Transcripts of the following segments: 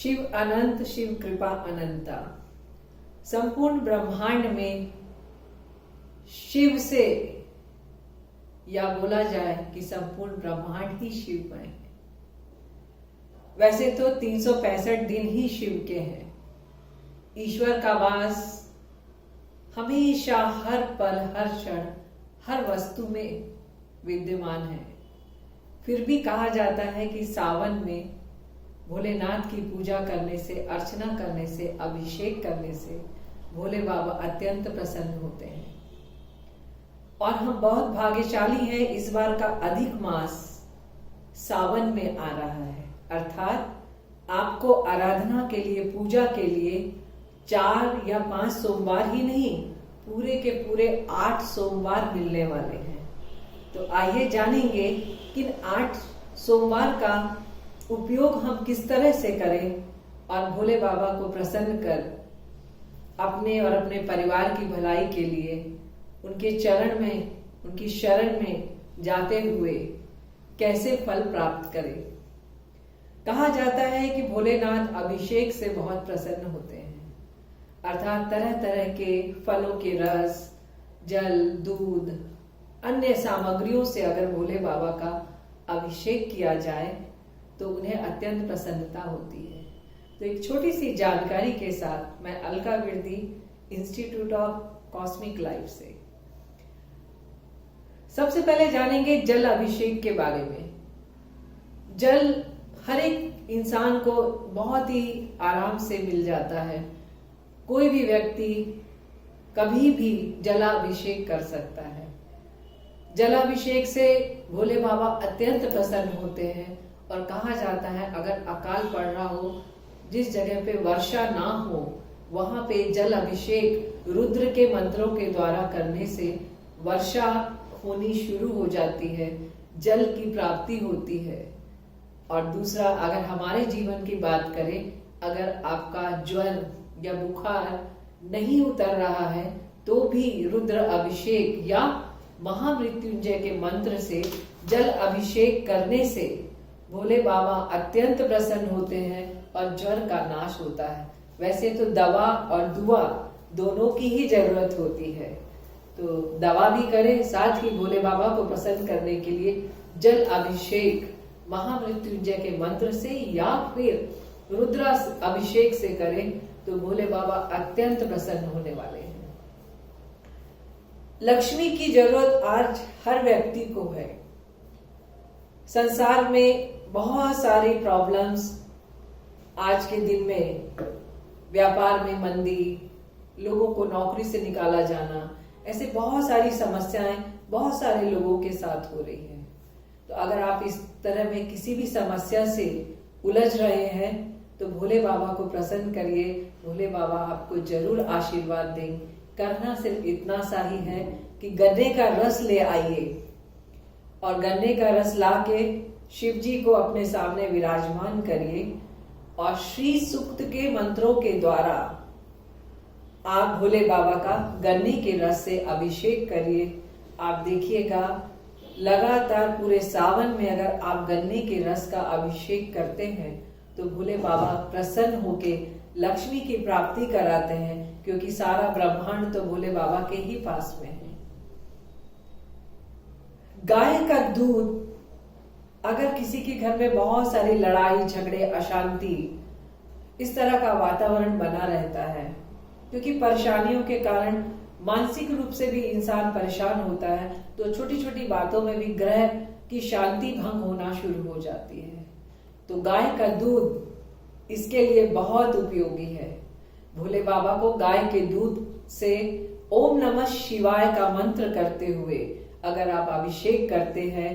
शिव अनंत, शिव कृपा अनंता। संपूर्ण ब्रह्मांड में शिव से, या बोला जाए कि संपूर्ण ब्रह्मांड ही शिवमय है। वैसे तो 365 दिन ही शिव के हैं। ईश्वर का वास हमेशा, हर पल, हर क्षण, हर वस्तु में विद्यमान है। फिर भी कहा जाता है कि सावन में भोलेनाथ की पूजा करने से, अर्चना करने से, अभिषेक करने से भोले बाबा अत्यंत प्रसन्न होते हैं। और हम बहुत भाग्यशाली हैं, इस बार का अधिक मास सावन में आ रहा है। अर्थात आपको आराधना के लिए, पूजा के लिए 4 या 5 सोमवार ही नहीं, पूरे के पूरे 8 सोमवार मिलने वाले हैं। तो आइए जानेंगे कि 8 सोमवार का उपयोग हम किस तरह से करें और भोले बाबा को प्रसन्न कर अपने और अपने परिवार की भलाई के लिए उनके चरण में, उनकी शरण में जाते हुए कैसे फल प्राप्त करें। कहा जाता है कि भोलेनाथ अभिषेक से बहुत प्रसन्न होते हैं। अर्थात तरह तरह के फलों के रस, जल, दूध, अन्य सामग्रियों से अगर भोले बाबा का अभिषेक किया जाए तो उन्हें अत्यंत प्रसन्नता होती है। तो एक छोटी सी जानकारी के साथ मैं Alka Virdi, institute of cosmic life से। सबसे पहले जानेंगे जल अभिषेक के बारे में। जल हर एक इंसान को बहुत ही आराम से मिल जाता है। कोई भी व्यक्ति कभी भी जलाभिषेक कर सकता है। जलाभिषेक से भोले बाबा अत्यंत प्रसन्न होते हैं। और कहा जाता है अगर अकाल पड़ रहा हो, जिस जगह पे वर्षा ना हो, वहां पे जल अभिषेक रुद्र के मंत्रों के द्वारा करने से वर्षा होनी शुरू हो जाती है, जल की प्राप्ति होती है। और दूसरा, अगर हमारे जीवन की बात करें, अगर आपका ज्वर या बुखार नहीं उतर रहा है तो भी रुद्र अभिषेक या महामृत्युंजय के मंत्र से जल अभिषेक करने से भोले बाबा अत्यंत प्रसन्न होते हैं और ज्वर का नाश होता है। वैसे तो दवा और दुआ दोनों की ही जरूरत होती है, तो दवा भी करें, साथ ही भोले बाबा को प्रसन्न करने के लिए जल अभिषेक महामृत्युंजय के मंत्र से या फिर रुद्र अभिषेक से करें तो भोले बाबा अत्यंत प्रसन्न होने वाले हैं। लक्ष्मी की जरूरत आज हर व्यक्ति को है। संसार में बहुत सारी प्रॉब्लम्स आज के दिन में, व्यापार में मंदी, लोगों को नौकरी से निकाला जाना, ऐसे बहुत सारी समस्याएं बहुत सारे लोगों के साथ हो रही हैं। तो अगर आप इस तरह में किसी भी समस्या से उलझ रहे हैं तो भोले बाबा को प्रसन्न करिए, भोले बाबा आपको जरूर आशीर्वाद दें। करना सिर्फ इतना सा ही है कि गन्ने का रस ले आइए और गन्ने का रस लाके शिव जी को अपने सामने विराजमान करिए और श्री सूक्त के मंत्रों के द्वारा आप भोले बाबा का गन्ने के रस से अभिषेक करिए। आप देखिएगा लगातार पूरे सावन में अगर आप गन्ने के रस का अभिषेक करते हैं तो भोले बाबा प्रसन्न होके लक्ष्मी की प्राप्ति कराते हैं, क्योंकि सारा ब्रह्मांड तो भोले बाबा के ही पास में है। गाय का दूध, अगर किसी के घर में बहुत सारी लड़ाई झगड़े, अशांति, इस तरह का वातावरण बना रहता है, क्योंकि परेशानियों के कारण मानसिक रूप से भी इंसान परेशान होता है, तो छोटी छोटी बातों में भी ग्रह की शांति भंग होना शुरू हो जाती है। तो गाय का दूध इसके लिए बहुत उपयोगी है। भोले बाबा को गाय के दूध से ओम नमः शिवाय का मंत्र करते हुए अगर आप अभिषेक करते हैं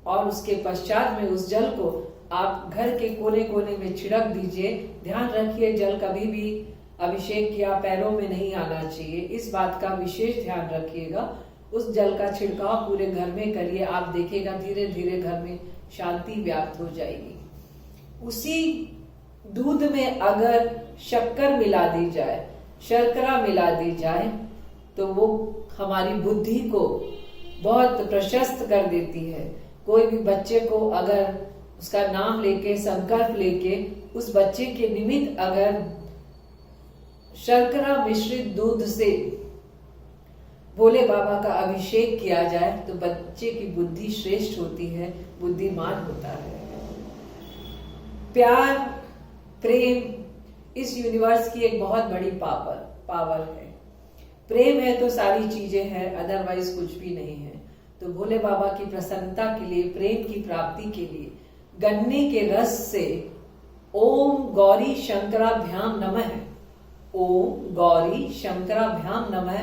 और उसके पश्चात में उस जल को आप घर के कोने कोने में छिड़क दीजिए। ध्यान रखिए, जल कभी भी अभिषेक किया पैरों में नहीं आना चाहिए, इस बात का विशेष ध्यान रखिएगा। उस जल का छिड़काव पूरे घर में करिए, आप देखिएगा धीरे धीरे घर में शांति व्याप्त हो जाएगी। उसी दूध में अगर शक्कर मिला दी जाए, शर्करा मिला दी जाए, तो वो हमारी बुद्धि को बहुत प्रशस्त कर देती है। कोई भी बच्चे को अगर उसका नाम लेके, संकल्प लेके उस बच्चे के निमित्त अगर शर्करा मिश्रित दूध से भोले बाबा का अभिषेक किया जाए तो बच्चे की बुद्धि श्रेष्ठ होती है, बुद्धिमान होता है। प्यार, प्रेम इस यूनिवर्स की एक बहुत बड़ी पावर है। प्रेम है तो सारी चीजें हैं, अदरवाइज कुछ भी नहीं है। तो भोले बाबा की प्रसन्नता के लिए, प्रेम की प्राप्ति के लिए गन्ने के रस से ओम गौरी शंकराभ्याम नमः, ओम गौरी शंकराभ्याम नमः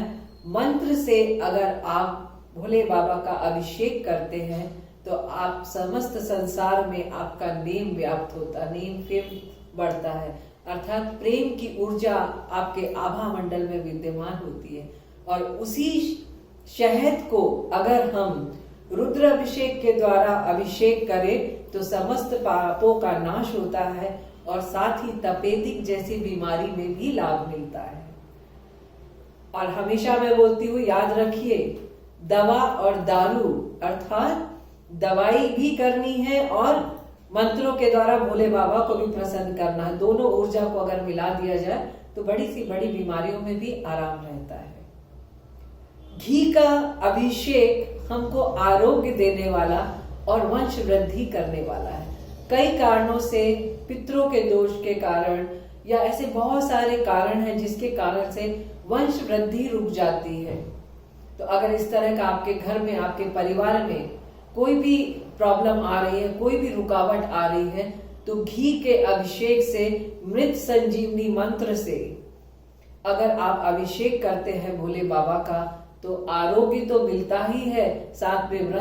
मंत्र से अगर आप भोले बाबा का अभिषेक करते हैं तो आप समस्त संसार में आपका नेम व्याप्त होता, नेम फिर बढ़ता है। अर्थात प्रेम की ऊर्जा आपके आभा मंडल में विद्यमान होती है। और उसी शहद को अगर हम रुद्र अभिषेक के द्वारा अभिषेक करें तो समस्त पापों का नाश होता है और साथ ही तपेदिक जैसी बीमारी में भी लाभ मिलता है। और हमेशा मैं बोलती हूँ, याद रखिए, दवा और दारू अर्थात दवाई भी करनी है और मंत्रों के द्वारा भोले बाबा को भी प्रसन्न करना है। दोनों ऊर्जा को अगर मिला दिया जाए तो बड़ी सी बड़ी बीमारियों में भी आराम रहता है। घी का अभिषेक हमको आरोग्य देने वाला और वंश वृद्धि करने वाला है। कई कारणों से, पितरों के दोष के कारण या ऐसे बहुत सारे कारण हैं जिसके कारण से वंश वृद्धि रुक जाती है। तो अगर इस तरह का आपके घर में, आपके परिवार में कोई भी प्रॉब्लम आ रही है, कोई भी रुकावट आ रही है, तो घी के अभिषेक से, मृत संजीवनी मंत्र से अगर आप अभिषेक करते हैं भोले बाबा का तो आरोग्य तो मिलता ही है, साथ में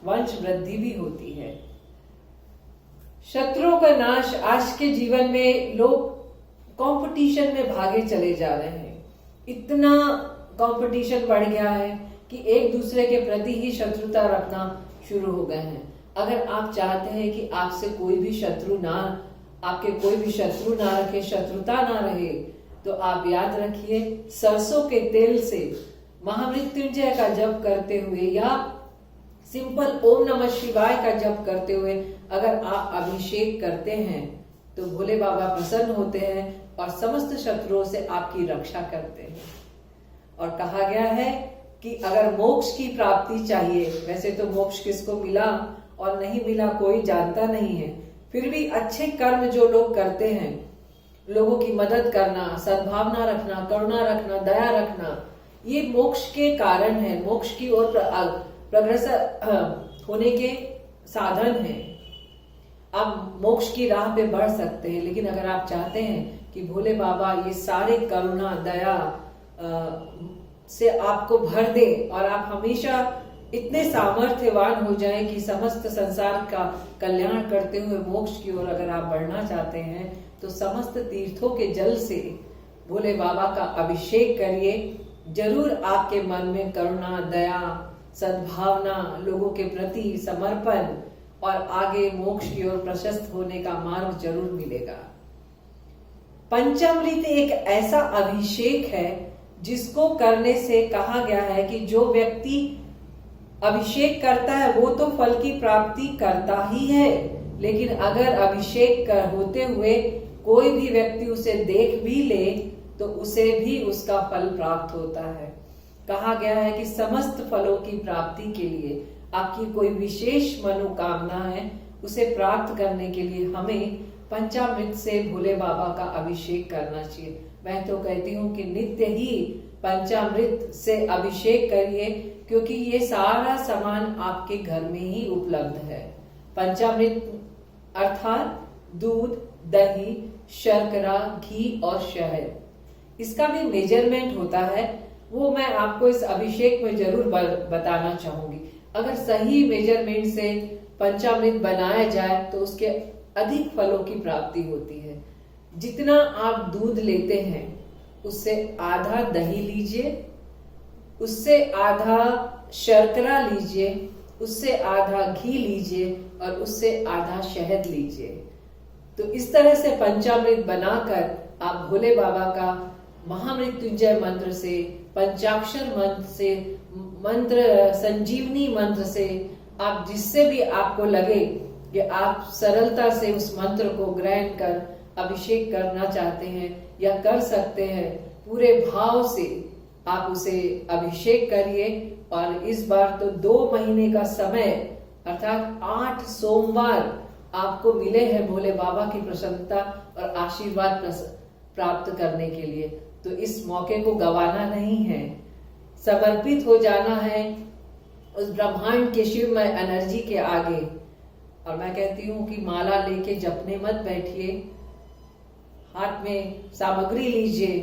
वंश वृद्धि भी होती है। शत्रुओं का नाश। आज के जीवन में लोग कंपटीशन में भागे चले जा रहे हैं। इतना कंपटीशन बढ़ गया है कि एक दूसरे के प्रति ही शत्रुता रखना शुरू हो गए हैं। अगर आप चाहते हैं कि आपसे कोई भी शत्रु ना, आपके कोई भी शत्रु ना रखे, शत्रुता ना रहे, तो आप याद रखिए, सरसों के तेल से महामृत्युंजय का जप करते हुए या सिंपल ओम नमः शिवाय का जप करते हुए अगर आप अभिषेक करते हैं तो भोले बाबा प्रसन्न होते हैं और समस्त शत्रुओं से आपकी रक्षा करते हैं। और कहा गया है कि अगर मोक्ष की प्राप्ति चाहिए, वैसे तो मोक्ष किसको मिला और नहीं मिला कोई जानता नहीं है, फिर भी अच्छे कर्म जो लोग करते हैं, लोगों की मदद करना, सद्भावना रखना, करुणा रखना, दया रखना, ये मोक्ष के कारण है, मोक्ष की ओर अग्रसर होने के साधन है। आप मोक्ष की राह पे बढ़ सकते हैं, लेकिन अगर आप चाहते हैं कि भोले बाबा ये सारे करुणा, दया से आपको भर दे और आप हमेशा इतने सामर्थ्यवान हो जाएं कि समस्त संसार का कल्याण करते हुए मोक्ष की ओर अगर आप बढ़ना चाहते हैं तो समस्त तीर्थों के जल से भोले बाबा का अभिषेक करिए। जरूर आपके मन में करुणा, दया, सद्भावना, लोगों के प्रति समर्पण और आगे मोक्ष की ओर प्रशस्त होने का मार्ग जरूर मिलेगा। पंचामृत एक ऐसा अभिषेक है जिसको करने से कहा गया है कि जो व्यक्ति अभिषेक करता है वो तो फल की प्राप्ति करता ही है, लेकिन अगर अभिषेक होते हुए कोई भी व्यक्ति उसे देख भी ले तो उसे भी उसका फल प्राप्त होता है। कहा गया है कि समस्त फलों की प्राप्ति के लिए आपकी कोई विशेष मनोकामना है, उसे प्राप्त करने के लिए हमें पंचामृत से भोले बाबा का अभिषेक करना चाहिए। मैं तो कहती हूँ कि नित्य ही पंचामृत से अभिषेक करिए, क्योंकि ये सारा सामान आपके घर में ही उपलब्ध है। पंचामृत अर्थात दूध, दही, शर्करा, घी और शहद, इसका भी मेजरमेंट होता है, वो मैं आपको इस अभिषेक में जरूर बताना चाहूंगी। अगर सही मेजरमेंट से पंचामृत बनाया जाए तो उसके अधिक फलों की प्राप्ति होती है। जितना आप दूध लेते हैं उससे आधा दही लीजिए, उससे आधा शर्करा लीजिए, उससे आधा घी लीजिए और उससे आधा शहद लीजिए। तो इस तरह से पंचामृत बनाकर आप भोले बाबा का महामृत्युंजय मंत्र से, पंचाक्षर मंत्र से, मंत्र संजीवनी मंत्र से, आप जिससे भी आपको लगे कि आप सरलता से उस मंत्र को ग्रहण कर अभिषेक करना चाहते हैं या कर सकते हैं, पूरे भाव से आप उसे अभिषेक करिए। और इस बार तो 2 महीने का समय अर्थात 8 सोमवार आपको मिले हैं भोले बाबा की प्रसन्नता और आशीर्वाद प्राप्त करने के लिए। तो इस मौके को गंवाना नहीं है, समर्पित हो जाना है उस ब्रह्मांड के शिवमय एनर्जी के आगे। और मैं कहती हूँ कि माला लेके जपने मत बैठिए, हाथ में सामग्री लीजिए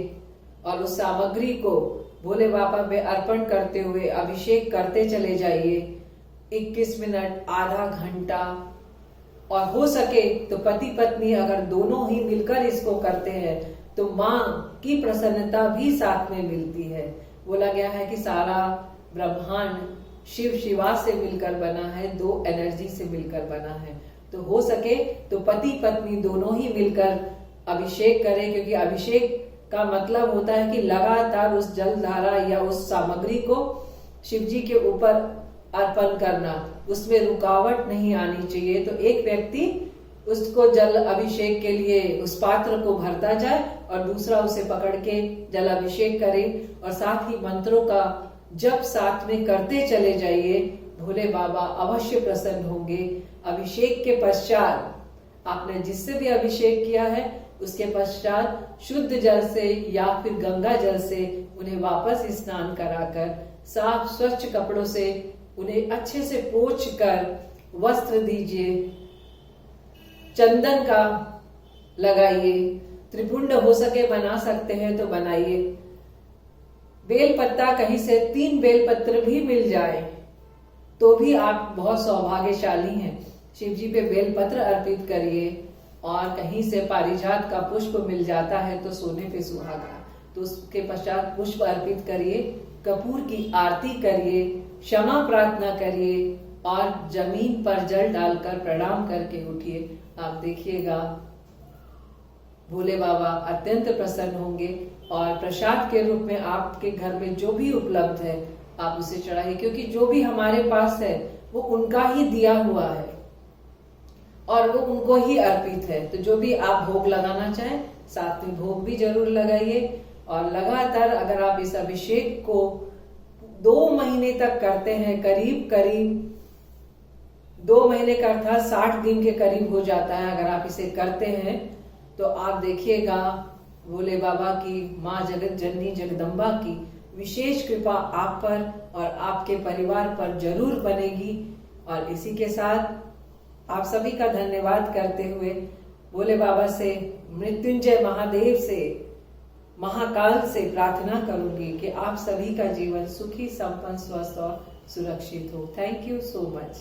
और उस सामग्री को भोले बाबा पे अर्पण करते हुए अभिषेक करते चले जाइए। 21 मिनट, आधा घंटा, और हो सके तो पति पत्नी अगर दोनों ही मिलकर इसको करते हैं तो माँ की प्रसन्नता भी साथ में मिलती है। बोला गया है कि सारा ब्रह्मांड शिव शिवा से मिलकर बना है, 2 एनर्जी से मिलकर बना है। तो हो सके तो पति पत्नी दोनों ही मिलकर अभिषेक करें, क्योंकि अभिषेक का मतलब होता है कि लगातार उस जल धारा या उस सामग्री को शिव जी के ऊपर अर्पण करना, उसमें रुकावट नहीं आनी चाहिए। तो एक व्यक्ति उसको जल अभिषेक के लिए उस पात्र को भरता जाए और दूसरा उसे पकड़ के जल अभिषेक करे, और साथ ही मंत्रों का जप साथ में करते चले जाइए। भोले बाबा अवश्य प्रसन्न होंगे। अभिषेक के पश्चात आपने जिससे भी अभिषेक किया है उसके पश्चात शुद्ध जल से या फिर गंगा जल से उन्हें वापस स्नान कराकर साफ स्वच्छ कपड़ों से उन्हें अच्छे से पोंछ कर वस्त्र दीजिए, चंदन का लगाइए, त्रिपुंड हो सके बना सकते हैं तो बनाइए। बेल पत्ता कहीं से 3 बेल पत्र भी मिल जाए तो भी आप बहुत सौभाग्यशाली हैं। शिव जी पे बेल पत्र अर्पित करिए, और कहीं से पारिजात का पुष्प मिल जाता है तो सोने पे सुहागा, तो उसके पश्चात पुष्प अर्पित करिए, कपूर की आरती करिए, क्षमा प्रार्थना करिए और जमीन पर जल डालकर प्रणाम करके उठिए। आप देखिएगा भोले बाबा अत्यंत प्रसन्न होंगे और प्रसाद के रूप में आपके घर में जो भी उपलब्ध है आप उसे चढ़ाइए, क्योंकि जो भी हमारे पास है वो उनका ही दिया हुआ है और वो उनको ही अर्पित है। तो जो भी आप भोग लगाना चाहें साथ में भोग भी जरूर लगाइए। और लगातार अगर आप इस अभिषेक को 2 महीने तक करते हैं, करीब 2 महीने का अर्थात 60 दिन के करीब हो जाता है अगर आप इसे करते हैं, तो आप देखिएगा भोले बाबा की, माँ जगत जननी जगदम्बा की विशेष कृपा आप पर और आपके परिवार पर जरूर बनेगी। और इसी के साथ आप सभी का धन्यवाद करते हुए भोले बाबा से, मृत्युंजय महादेव से, महाकाल से प्रार्थना करूंगी कि आप सभी का जीवन सुखी, संपन्न, स्वस्थ और सुरक्षित हो। Thank you so much.